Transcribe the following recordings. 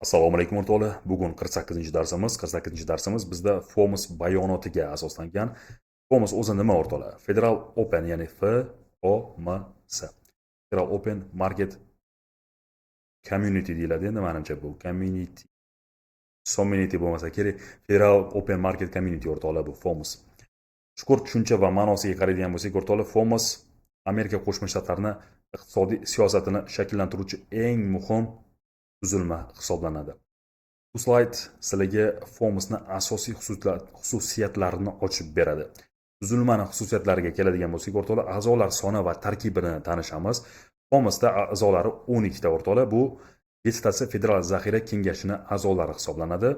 Assalomu alaykum o'rtoqlar. Bugun 48-darsimiz. 48-darsimiz bizda FOMS bayonotiga asoslangan. FOMS o'zi nima o'rtoqlar? Federal Open, ya'ni FOMS. Federal Open Market Community deyiladi. Endi menimcha bu community community bo'lmasa kerak. Federal Open Market Community o'rtoqlar bu FOMS. Chuqur tushuncha va ma'nosiga qaraydigan bo'lsak o'rtoqlar, FOMS Amerika Qo'shma Shtatlarini iqtisodiy siyosatini shakllantiruvchi eng muhim tuzilma hisoblanadi. Bu slayd sizlarga FOMSni asosiy xususiyatlarini ochib beradi. Tuzilmani xususiyatlariga keladigan bo'lsak o'rtoqlar, a'zolar soni va tarkibini tanishamiz. FOMSda a'zolari 12 ta o'rtoqlar. Bu 7 tasi Federal zaxira kengashining a'zolari hisoblanadi.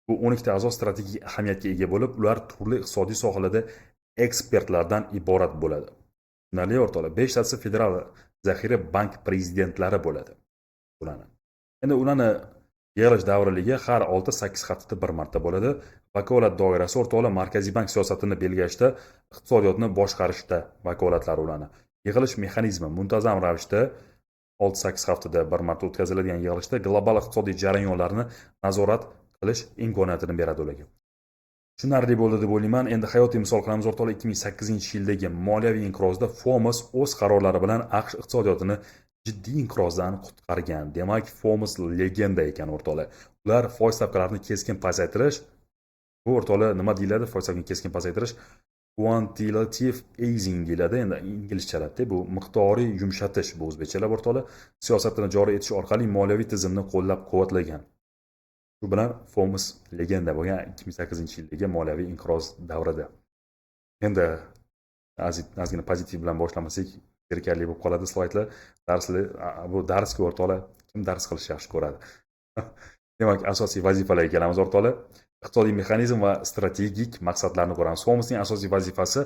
Bu 12 ta a'zo strategik ahamiyatga ega bo'lib, ular turli iqtisodiy sohalarda ekspertlardan iborat bo'ladi. Tushunarli o'rtoqlar. 5 tasi Federal zaxira bank prezidentlari bo'ladi. Endi ularni yig'ilish davriligi har 6-8 haftada bir marta bo'ladi. Vakolat doirasi o'rtoqlar Markaziy bank siyosatini belgilashda, iqtisodiyotni boshqarishda vakolatlari ularni. Yig'ilish mexanizmi muntazam ravishda 6-8 haftada bir marta o'tkaziladigan yig'ilishda global iqtisodiy jarayonlarni nazorat qilish imkoniyatini beradi ularga. Tushunarli bo'ldi deb o'ylayman. Endi hayotiy misol qilamiz o'rtoqlar. 2008-yildagi moliyaviy inqirozda FOMS o'z qarorlari bilan AQSh iqtisodiyotini jiddiy inqirozdan qutqargan. Demak, FOMS legenda ekan o'rtoqlar. Ular foiz stavkalarini keskin pasaytirish, bu o'rtoqlar nima deyiladi? Foiz stavkalarini keskin pasaytirish quantitative easing deyiladi. Endi inglizchalarda bu miqdoriy yumshatish, bu o'zbekchalab o'rtoqlar, siyosatini joriy etish orqali moliyaviy tizimni qo'llab-quvvatlagan. Shu bilan FOMS legenda bo'lgan 2008-yildagi moliyaviy inqiroz davrida. Endi ozgina pozitiv bilan boshlamasak zerikarli bo'lib qoladi slaydlar. Bu darsga o'rtoqlar kim dars qilish yaxshi ko'radi. Demak, asosiy vazifalarga kelamiz o'rtoqlar. Iqtisodiy mexanizm va strategik maqsadlarni ko'ramiz. FOMSning asosiy vazifasi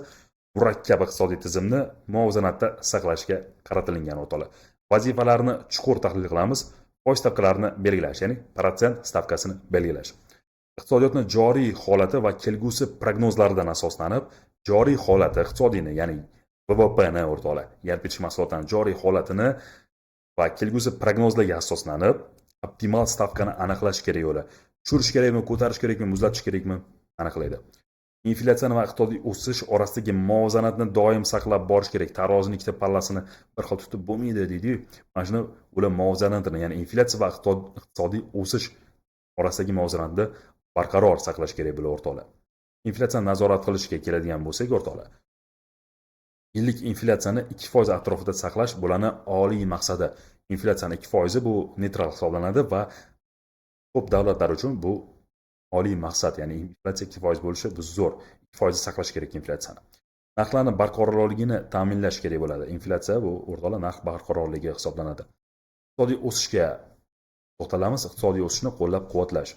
murakkab iqtisodiy tizimni muvozanatda saqlashga qaratilgan o'rtoqlar. Vazifalarni chuqur tahlil qilamiz. Foiz stavkalarini belgilash, ya'ni protsent stavkasini belgilash. Iqtisodiyotni joriy holati va kelgusi prognozlaridan asoslanib, joriy holati iqtisodiyni, ya'ni BVPni o'rtoqlar, yalpi ichki mahsulotning joriy holatini va kelgusi prognozlarga asoslanib, optimal stavkani aniqlash kerak yo'li. Tushirish kerakmi, ko'tarish kerakmi, muzlatish kerakmi aniqlaydi. Inflyatsiya va iqtisodiy o'sish orasidagi muvozanatni doim saqlab borish kerak. Tarozining ikkita pallasini bir xil tutib bo'lmaydi deydi-yu. Mana shuni ular muvozanatini, ya'ni inflyatsiya va iqtisodiy o'sish orasidagi muvozanatni barqaror saqlash kerak bo'ladi o'rtoqlar. Inflyatsiyani nazorat qilishga keladigan bo'lsak o'rtoqlar, yillik inflyatsiyani 2% atrofida saqlash bularning oliy maqsadi. Inflyatsiyaning 2% bu neytral hisoblanadi va ko'p davlatlar uchun bu oliy maqsad, ya'ni inflyatsiya 2% bo'lishi bu zo'r. 2% saqlash kerak inflyatsiyani. Narxlarning barqarorligini ta'minlash kerak bo'ladi. Inflyatsiya bu o'rtoqlar narx barqarorligi hisoblanadi. Iqtisodiy o'sishga to'xtalamiz. Iqtisodiy o'sishni qo'llab-quvvatlash,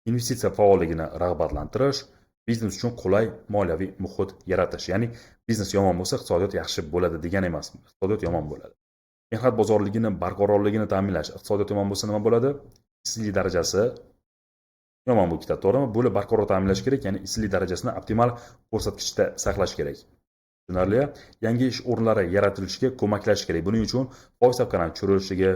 investitsiya faolligini rag'batlantirish, biznes uchun qulay moliyaviy muhit yaratish. Ya'ni biznes yomon bo'lsa, iqtisodiyot yaxshi bo'ladi degan emas. Iqtisodiyot yomon bo'ladi. Mehnat bozorligini barqarorligini ta'minlash. Iqtisodiyot yomon bo'lsa nima bo'ladi? Ishsizlik darajasi yomon bo'lib ketadi, to'g'rimi? Buni barqaror ta'minlash kerak, ya'ni ishsizlik darajasini optimal ko'rsatkichda saqlash kerak. Tushunarli? Yangi ish o'rinlari yaratilishiga ko'maklash kerak. Buning uchun foiz stavkalarining tushirilishiga,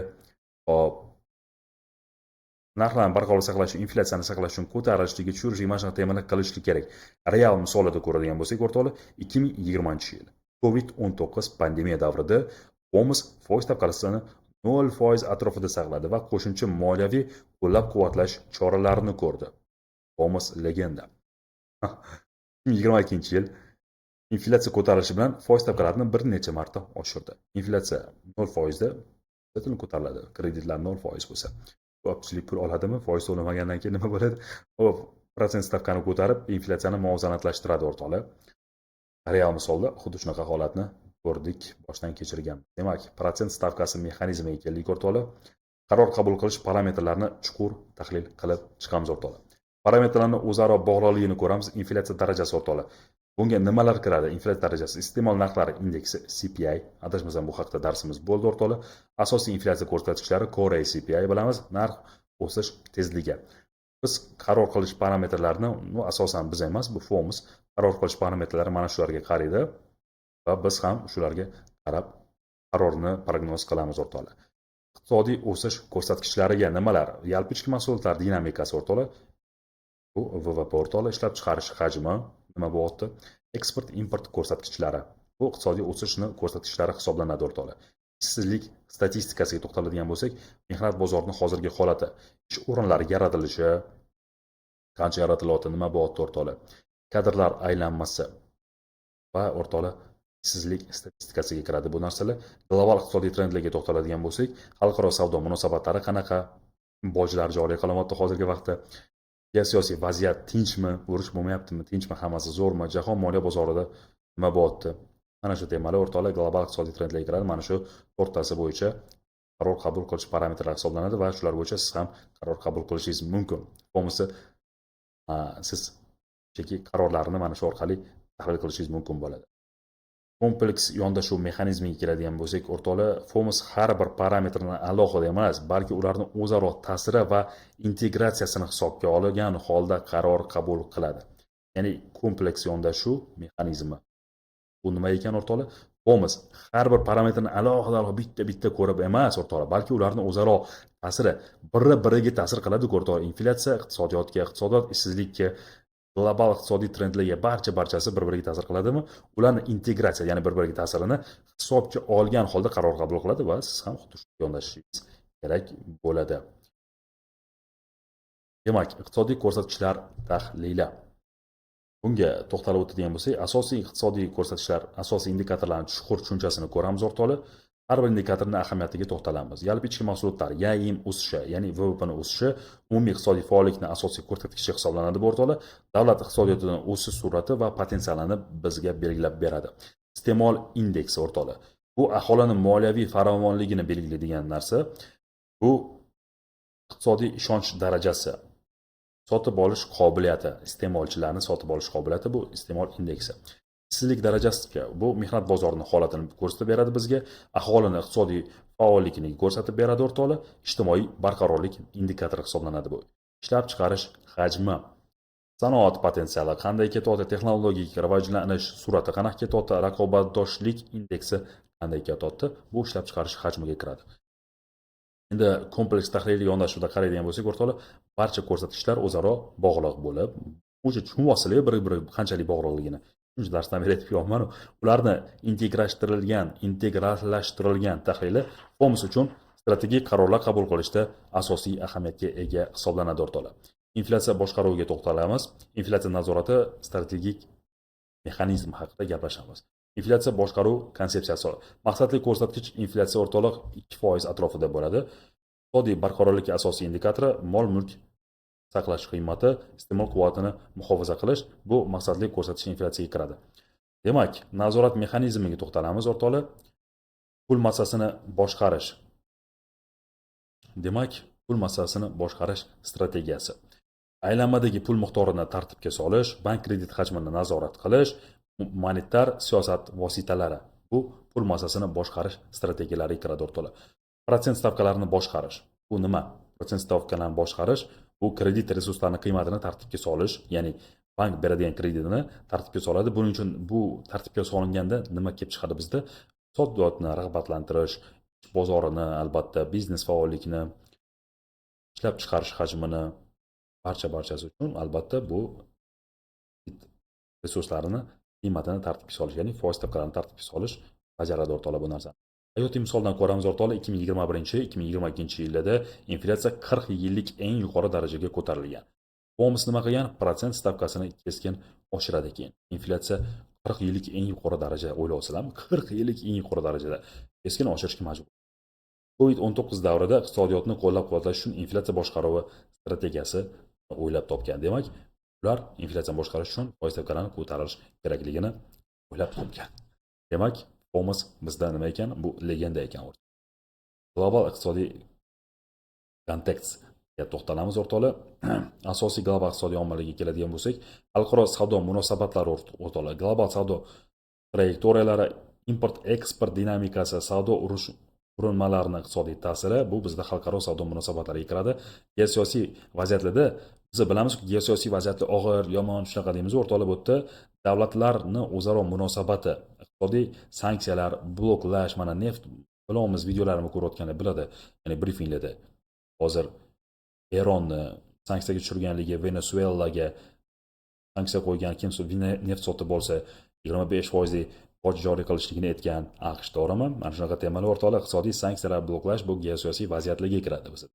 narxlarni barqaror saqlash, inflyatsiyani saqlash uchun ko'tarilishiga, tushirishiga mana shunday temirlik qilishlik kerak. Real misolida ko'radigan bo'lsak o'rtoqlar, 2020-yil COVID-19 pandemiya davrida FOMS foiz stavkasini 0% atrofida saqladi va qo'shimcha moliyaviy qo'llab-quvvatlash choralarini ko'rdi. FOMS legenda. 2022-yil inflyatsiya ko'tarilishi bilan foiz stavkalarini bir necha marta oshirdi. Inflyatsiya 0% da ko'tariladi. Kreditlar 0% bo'lsa, ko'pchilik pul oladimi? Foiz to'lamagandan keyin nima bo'ladi? Hop, protsent stavkani ko'tarib, inflyatsiyani muvozanatlashtiradi o'rtoqlar. Real misolda xuddi shunaqa holatni ko'rdik, boshdan kechirgan. Demak, protsent stavkasi mexanizmiga keldik o'rtoqlar. Qaror qabul qilish parametrlarini chuqur tahlil qilib chiqamiz o'rtoqlar. Parametrlarning o'zaro bog'liqligini ko'ramiz. Inflyatsiya darajasi o'rtoqlar. Bunga nimalar kiradi? Inflyatsiya darajasi, iste'mol narxlari indeksi CPI, adashmasam bu haqda darsimiz bo'ldi o'rtoqlar. Asosiy inflyatsiya ko'rsatkichlari Core CPI bilamiz, narx o'sish tezligi. Biz qaror qilish parametrlarini, asosan biz emas, bu FOMS qaror qilish parametrlari mana shularga qaraydi va biz ham shularga qarab qarorni prognoz qilamiz o'rtoqlar. iqtisodiy o'sish ko'rsatkichlariga nimalar? Yalpi ichki mahsulotlar dinamikasi o'rtoqlar. Bu VVP o'rtoqlar, ishlab chiqarish hajmi nima bo'lyapti? Eksport import ko'rsatkichlari. Bu iqtisodiy o'sishni ko'rsatkichlari hisoblanadi o'rtoqlar. Ishsizlik statistikasiga to'xtaladigan bo'lsak, mehnat bozorining hozirgi holati, ish o'rinlari yaratilishi qancha yaratilyapti, nima bo'lyapti o'rtoqlar? Kadrlar aylanmasi va o'rtoqlar ishsizlik statistikasiga kiradi bu narsalar. Global iqtisodiy trendlarga to'xtaladigan bo'lsak, xalqaro savdo munosabatlari qanaqa? Bojlar joriy qilinyapti hozirgi vaqtda. Geosiyosiy vaziyat tinchmi, urush bo'lmayaptimi, tinchmi, hammasi zo'rmi, jahon moliya bozorida nima bo'lyapti? Mana shu temalar o'rtoqlar global iqtisodiy trendlarga kiradi. Mana shu to'rttasi bo'yicha qaror qabul qilish parametrlari hisoblanadi va shular bo'yicha siz ham qaror qabul qilishingiz mumkin. Bo'lmasa siz cheki qarorlarni mana shu orqali tahlil qilishingiz mumkin bo'ladi. Kompleks yondashuv mexanizmiga keladigan bo'lsak, o'rtoqlar, FOMS har bir parametrni alohida emas, balki ularning o'zaro ta'siri va integratsiyasini hisobga olgan holda qaror qabul qiladi. Ya'ni kompleks yondashuv mexanizmi. Bu nima ekan o'rtoqlar? FOMS har bir parametrni alohida bitta ko'rib emas o'rtoqlar, balki ularning o'zaro ta'siri biri-biriga ta'sir qiladi o'rtoqlar. Inflyatsiya iqtisodiyotga, iqtisodiyot ishsizlikka, global iqtisodiy trendlarga barchasi bir-biriga ta'sir qiladimi? Ularni integratsiya, ya'ni bir-biriga ta'sirini hisobga olgan holda qaror qabul qiladi va siz ham xuddi shunday yondashishingiz kerak bo'ladi. Demak, iqtisodiy ko'rsatkichlar tahlili. Bunga to'xtalib o'tadigan bo'lsak, asosiy iqtisodiy ko'rsatkichlar, asosiy indikatorlarning chuqur tushunchasini ko'ramiz o'rtoqlar. Har bir indikatorning ahamiyatiga to'xtalamiz. Yalpi ichki mahsulotlar, YaIM o'sishi, ya'ni VVPning o'sishi umumiy iqtisodiy faollikning asosiy ko'rsatkichi hisoblanadi bu o'rtoqlar. Davlat iqtisodiyotining o'sish sur'ati va potensialini bizga belgilab beradi. Iste'mol indeksi o'rtoqlar. Bu aholining moliyaviy farovonligini belgilaydigan narsa. Bu iqtisodiy ishonch darajasi, sotib olish qobiliyati, iste'molchilarni sotib olish qobiliyati bu iste'mol indeksi. Ishsizlik darajasi bu mehnat bozorining holatini ko'rsatib beradi bizga, aholining iqtisodiy faolligini ko'rsatib beradi o'rtoqlar. Ijtimoiy barqarorlik indikatori hisoblanadi bu. Ishlab chiqarish hajmi, sanoat potensiali qanday ketyapti, texnologik rivojlanish sur'ati qanaqa ketyapti, raqobatbardoshlik indeksi qanday ketyapti, bu ishlab chiqarish hajmiga kiradi. Endi kompleks tahliliy yondashuvda qaraydigan bo'lsak o'rtoqlar, barcha ko'rsatkichlar o'zaro bog'liq bo'lib, o'sha tushunasizlar bir-biri qanchalik bog'liqligini. Shuncha darsdan beri aytib yo'qman. Ularni integrallashtirilgan tahlili FOMS uchun strategik qarorlar qabul qilishda asosiy ahamiyatga ega hisoblanadi o'rtoqlar. Inflyatsiya boshqaruviga to'xtalamiz. Inflyatsiya nazorati strategik mexanizm haqida gaplashamiz. Inflyatsiya boshqaruv konsepsiyasi. Maqsadli ko'rsatkich inflyatsiya o'rtoqlar 2% atrofida bo'ladi. Iqtisodiy barqarorlik asosiy indikatori mol-mulk saqlash qiymati, iste'mol quvvatini muhofaza qilish bu maqsadli ko'rsatkich inflyatsiyaga kiradi. Demak, nazorat mexanizmiga to'xtalamiz o'rtoqlar. Pul massasini boshqarish. Demak, pul massasini boshqarish strategiyasi. Aylanmadagi pul miqdorini tartibga solish, bank kredit hajmini nazorat qilish, monetar siyosat vositalari. Bu pul massasini boshqarish strategiyalariga kiradi o'rtoqlar. Protsent stavkalarini boshqarish. Bu nima? Protsent stavkalarini boshqarish bu kredit resurslarini qiymatini tartibga solish, ya'ni bank beradigan kreditini tartibga soladi. Buning uchun bu tartibga solinganda nima kelib chiqadi bizda? Iqtisodiyotni rag'batlantirish, bozorini, albatta biznes faollikni, ishlab chiqarish hajmini barchasi uchun albatta bu resurslarini qiymatini tartibga solish, ya'ni foiz stavkalarini tartibga solish bajaradi o'rtoqlar bu narsani. Hayotiy misoldan ko'ramiz o'rtoqlar, 2021-2022 yillarda inflyatsiya 40 yillik eng yuqori darajaga ko'tarilgan. FOMS nima qilgan? Protsent stavkasini keskin oshiradi keyin. Inflyatsiya 40 yillik eng yuqori daraja o'ylayapsizlarmi? 40 yillik eng yuqori darajada keskin oshirishga majbur. COVID-19 davrida iqtisodiyotni qo'llab-quvvatlash uchun inflyatsiya boshqaruvi strategiyasi o'ylab topgan. Demak, ular inflyatsiyani boshqarish uchun foiz stavkalarini ko'tarish kerakligini o'ylab topgan. Demak, FOMS bizda nima ekan? Bu legenda ekan. Global iqtisodiy kontekstga to'xtalamiz o'rtoqlar. Asosiy global iqtisodiy omillarga keladigan bo'lsak, xalqaro savdo munosabatlari o'rtoqlar. Global savdo trayektoriyalari, import-eksport dinamikasi, savdo urush qurilmalarining iqtisodiy ta'siri bu bizda xalqaro savdo munosabatlariga kiradi. Geosiyosiy vaziyatlarda biz bilamiz, geosiyosiy vaziyatlar og'ir, yomon shunaqa deymiz o'rtoqlar. Bu yerda davlatlarning o'zaro munosabati, iqtisodiy sanksiyalar, bloklash, mana neft Birovimiz videolarimni ko'rayotganda biladi, ya'ni brifinglarda hozir Eronni sanksiyaga tushirganligi, Venesuelaga sanksiya qo'ygan, kim neft sotib olsa 25% boj joriy qilishligini aytgan AQSh, to'g'rimi? Mana shunaqa temalar o'rtoqlar iqtisodiy sanksiyalar bloklash bu geosiyosiy vaziyatlarga kiradi bizda.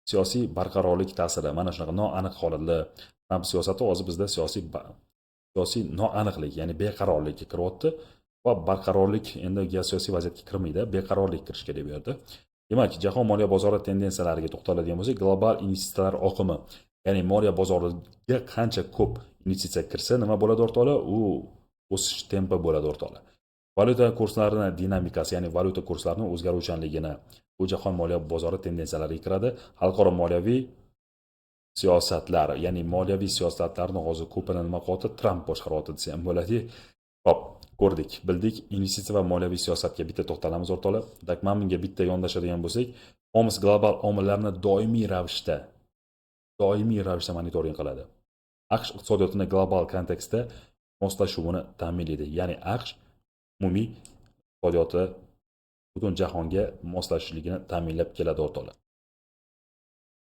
Siyosiy barqarorlik ta'siri mana shunaqa noaniq holatlar. Tramp siyosati hozir bizda siyosiy noaniqlik, ya'ni beqarorlikka kiryapti va barqarorlik endi geosiyosiy vaziyatga kirmaydi, beqarorlik kirishi kerak bu yerda. Demak, jahon moliya bozori tendensiyalariga to'xtaladigan bo'lsak, global investitsiyalar oqimi, ya'ni moliya bozoriga qancha ko'p investitsiya kirsa nima bo'ladi o'rtoqlar? U o'sish tempi bo'ladi o'rtoqlar. Valyuta kurslarini dinamikasi, ya'ni valyuta kurslarining o'zgaruvchanligini, bu jahon moliya bozori tendensiyalariga kiradi. Xalqaro moliyaviy siyosatlar, ya'ni moliyaviy siyosatlarni hozir ko'pini nima qilyapti? Tramp boshqaryapti desa ham bo'ladi. Hop, ko'rdik, bildik. Investitsiya va moliyaviy siyosatga bitta to'xtalamiz o'rtoqlar. Dak mana bunga bitta yondashadigan bo'lsak, Homs global omillarni doimiy ravishda monitoring qiladi. AQSh iqtisodiyotini global kontekstda moslashuvini ta'minlaydi. Ya'ni AQSh umumiy iqtisodiyoti butun jahonga moslashishligini ta'minlab keladi o'rtoqlar.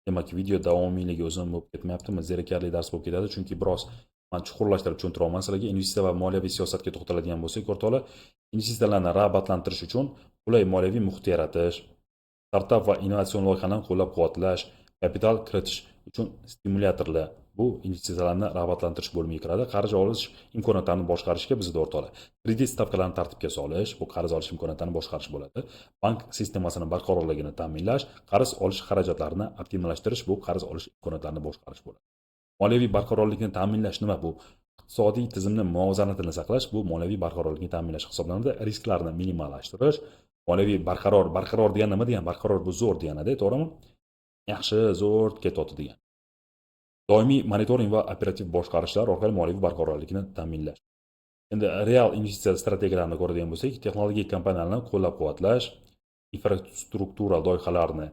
Demak, video davomiyligi uzun bo'lib ketmayaptimi? Zerikarli dars bo'lib ketadi, chunki biroz men chuqurlashtirib tushuntiraman sizlarga. Investitsiya va moliyaviy siyosatga to'xtaladigan bo'lsak, o'rtoqlar, investitsiyalarni rag'batlantirish uchun qulay moliyaviy muhit yaratish, startap va innovatsion loyihalarni qo'llab-quvvatlash, kapital kiritish uchun stimulyatorlar bu investitsiyalarni rag'batlantirish bo'limiga kiradi. Qarz olish imkoniyatlarini boshqarishga bizda o'rtoqlar. Kredit stavkalarini tartibga solish, bu qarz olish imkoniyatlarini boshqarish bo'ladi. Bank sistemasining barqarorligini ta'minlash, qarz olish xarajatlarini optimallashtirish, bu qarz olish imkoniyatlarini boshqarish bo'ladi. Moliyaviy barqarorlikni ta'minlash nima bu? Iqtisodiy tizimni muvozanatini saqlash, bu moliyaviy barqarorlikni ta'minlash hisoblanadi. Risklarni minimallashtirish, moliyaviy barqaror degan nima degan? Barqaror bu zo'r deganida, to'g'rimi? Yaxshi, zo'r ketyapti degan. Doimiy monitoring va operativ boshqarishlar orqali moliyaviy barqarorlikni ta'minlash. Endi real investitsiya strategiyalarini ko'radigan bo'lsak, texnologik kompaniyalarni qo'llab-quvvatlash, infrastruktura loyihalarni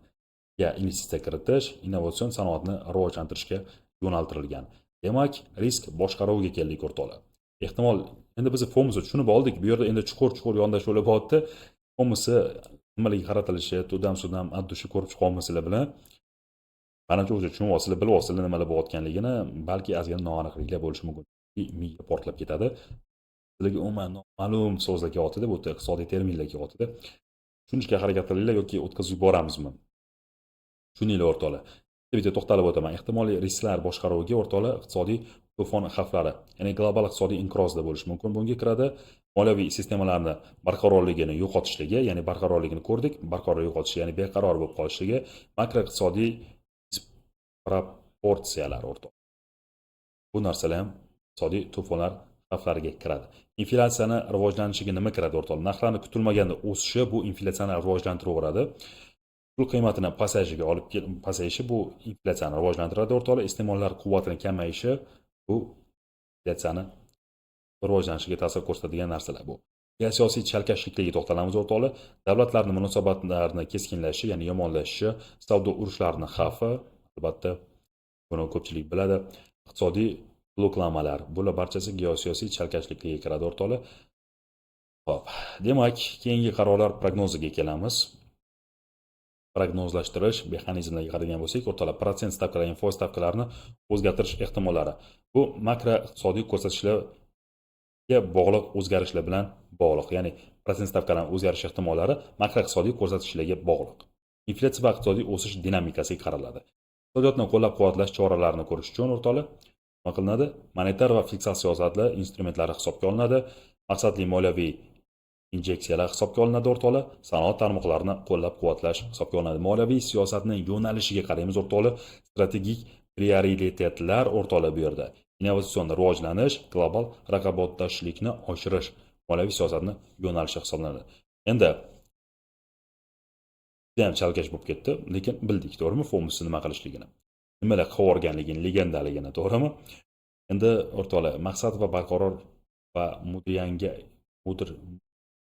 investitsiya kiritish, innovatsion sanoatni rivojlantirishga yo'naltirilgan. Demak, risk boshqaruviga keldik o'rtoqlar. Ehtimol endi biz FOMSni tushunib oldik. Bu yerda endi chuqur yondashuvlar bo'lyapti. FOMSni nimalarga qaratilishi, to'dam-sudam, addushi ko'rib chiqolmasizlar bilan. Manimcha o'zi tushunyapsizlar, bilyapsizlar nimalar bo'layotganligini, balki ozgina noaniqliklar bo'lishi mumkin. Miya portlab ketadi. Sizlarga umuman noma'lum so'zlar kelyapti-da, bu iqtisodiy terminlar kelyapti-da. Tushunishga harakat qilinglar yoki o'tkazib yuboramizmi? Tushuninglar o'rtoqlar. Bitta to'xtalib o'taman. Ehtimoliy risklar boshqaruviga o'rtoqlar iqtisodiy to'fon xavflari, ya'ni global iqtisodiy inqirozda bo'lishi mumkin. Bunga kiradi moliyaviy sistemalarni barqarorligini yo'qotishligi, ya'ni barqarorligini ko'rdik, barqaror yo'qotish, ya'ni beqaror bo'lib qolishligi, makroiqtisodiy proporsiyalar o'rtoq. Bu narsalar ham iqtisodiy to'fonlar xavflariga kiradi. Inflyatsiyani rivojlanishiga nima kiradi o'rtoqlar? Narxlarni kutilmaganda o'sishi bu inflyatsiyani rivojlantiraveradi. Pul qiymatining pasayishi bu inflyatsiyani rivojlantiradi o'rtoqlar. Iste'mollar quvvatining kamayishi bu inflyatsiyani rivojlanishiga ta'sir ko'rsatadigan narsalar bu. Geosiyosiy chalkashliklarga to'xtalamiz o'rtoqlar. Davlatlarning munosabatlarini keskinlashishi, ya'ni yomonlashishi, savdo urushlarining xavfi, albatta buni ko'pchilik biladi. Iqtisodiy bloklamalar, bular barchasi geosiyosiy chalkashliklarga kiradi o'rtoqlar. Xo'p, demak, keyingi qarorlar prognoziga kelamiz. Prognozlashtirish mexanizmlariga qaragan bo'lsak, o'rtoqlar, protsent stavkalari, foiz stavkalarini o'zgartirish ehtimollari. Bu makro iqtisodiy ko'rsatkichlarga bog'liq o'zgarishlar bilan bog'liq. Ya'ni protsent stavkalarining o'zgarish ehtimollari makro iqtisodiy ko'rsatkichlarga bog'liq. Inflyatsiya va iqtisodiy o'sish dinamikasiga qaraladi. Iqtisodiyotni qo'llab-quvvatlash choralarini ko'rish uchun o'rtoqlar nima qilinadi? Monetar va fiskal siyosatlar instrumentlari hisobga olinadi. Maqsadli moliyaviy injeksiyalar hisobga olinadi o'rtoqlar. Sanoat tarmoqlarini qo'llab-quvvatlash hisobga olinadi. Moliyaviy siyosatning yo'nalishiga qaraymiz o'rtoqlar. Strategik prioritetlar o'rtoqlar bu yerda. Innovatsion rivojlanish, global raqobatbardoshlikni oshirish moliyaviy siyosatning yo'nalishi hisoblanadi. Endi ham chalkash bo'lib ketdi, lekin bildik, to'g'rimi? FOMSni nima qilishligini, nimalar qilib legendaligini, to'g'rimi? Endi o'rtoqlar, maqsad va barqaror va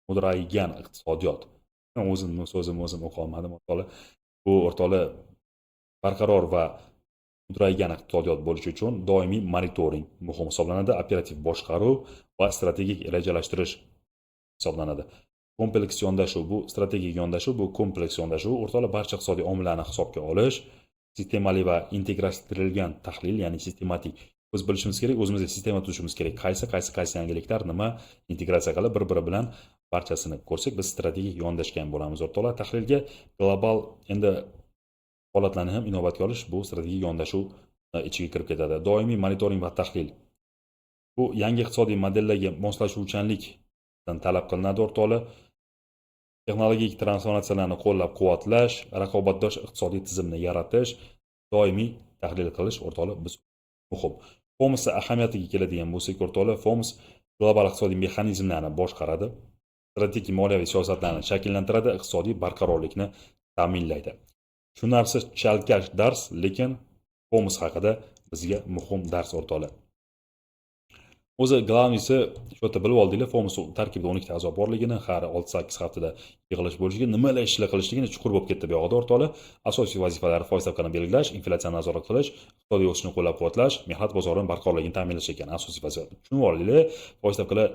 mudraygan iqtisodiyot. Men o'zim o'qolmadim o'rtoqlar. Bu o'rtoqlar barqaror va mudraygan iqtisodiyot bo'lishi uchun doimiy monitoring muhim hisoblanadi, operativ boshqaruv va strategik rejalashtirish hisoblanadi. kompleks yondashuv, bu strategik yondashuv, bu kompleks yondashuv. O'rtoqlar, barcha iqtisodiy omillarni hisobga olish, sistemali va integratsiyalantirilgan tahlil, ya'ni sistematik. Biz bilishimiz kerak, o'zimizga sistema tuzishimiz kerak. Qaysi yangiliklar nima integratsiya qilib bir-biri bilan barchasini ko'rsak, biz strategik yondashgan bo'lamiz. O'rtoqlar, tahlilga global endi holatlarni ham inobatga olish bu strategik yondashuv ichiga kirib ketadi. Doimiy monitoring va tahlil. Bu yangi iqtisodiy modellarga moslashuvchanlikdan talab qilinadi o'rtoqlar. Texnologik transformatsiyalarni qo'llab-quvvatlash, raqobatdosh iqtisodiy tizimni yaratish, doimiy tahlil qilish o'rtoqlar biz muhim. FOMS ahamiyatiga keladigan bo'lsak o'rtoqlar, FOMS global iqtisodiy mexanizmlarni boshqaradi, strategik moliyaviy siyosatlarni shakllantiradi, iqtisodiy barqarorlikni ta'minlaydi. Shu narsa chalkash dars, lekin FOMS haqida bizga muhim dars o'rtoqlar. O'zi glavniysi shu yerda bilib oldinglar, FOMS tarkibida 12 ta a'zo borligini, har 6-8 haftada yig'ilish bo'lishiga, nimalar ishlar qilishligini chuqur bo'lib ketdi bu yoqda o'rtoqlar. Asosiy vazifalari foiz stavkasini belgilash, inflyatsiyani nazorat qilish, iqtisodiy o'sishni qo'llab-quvvatlash, mehnat bozorining barqarorligini ta'minlash ekan asosiy vazifa. Tushunib oldinglar, foiz stavkalar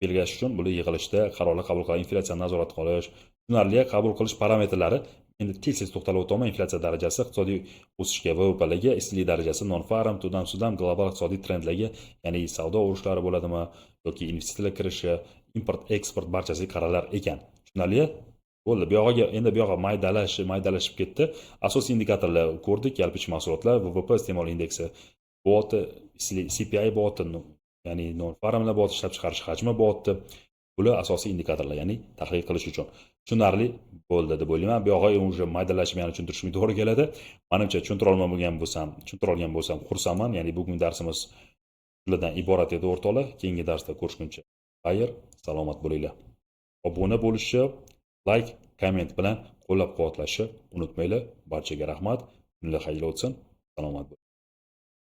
belgilash uchun bular yig'ilishda qarorlar qabul qilib, inflyatsiyani nazorat qilish, tushunarli qabul qilish parametrlari. Endi tez to'xtalib o'taman, inflyatsiya darajasi, iqtisodiy o'sishga, VVPlarga, ishsizlik darajasi, non-farm, sudam global iqtisodiy trendlarga, ya'ni savdo urushlari bo'ladimi yoki investitsiyalar kirishi, import, eksport barchasiga qaralar ekan. Tushunarli? Bo'ldi. Bu yog'iga endi bu yog'i maydalashib ketdi. Asosiy indikatorlar ko'rdik, yalpi mahsulotlar, VVP iste'mol indeksi, bo'ti, CPI bo'ti, ya'ni non-farmlar bo'ti, ishlab chiqarish hajmi bo'ti. Bular asosiy indikatorlar, ya'ni tahlil qilish uchun. Tushunarli bo'ldi deb o'ylayman. Bu yog'i уже maydalashib, ya'ni tushuntirishga to'g'ri keladi. Menimcha tushuntira olmagan bo'lsam xursandman. Ya'ni bugungi darsimiz shulardan iborat edi o'rtoqlar. Keyingi darsda ko'rishguncha xayr, salomat bo'linglar. Obuna bo'lishni, like, komment bilan qo'llab-quvvatlashni unutmanglar. Barchaga rahmat. Kunlar xayrli o'tsin. Salomat bo'ling.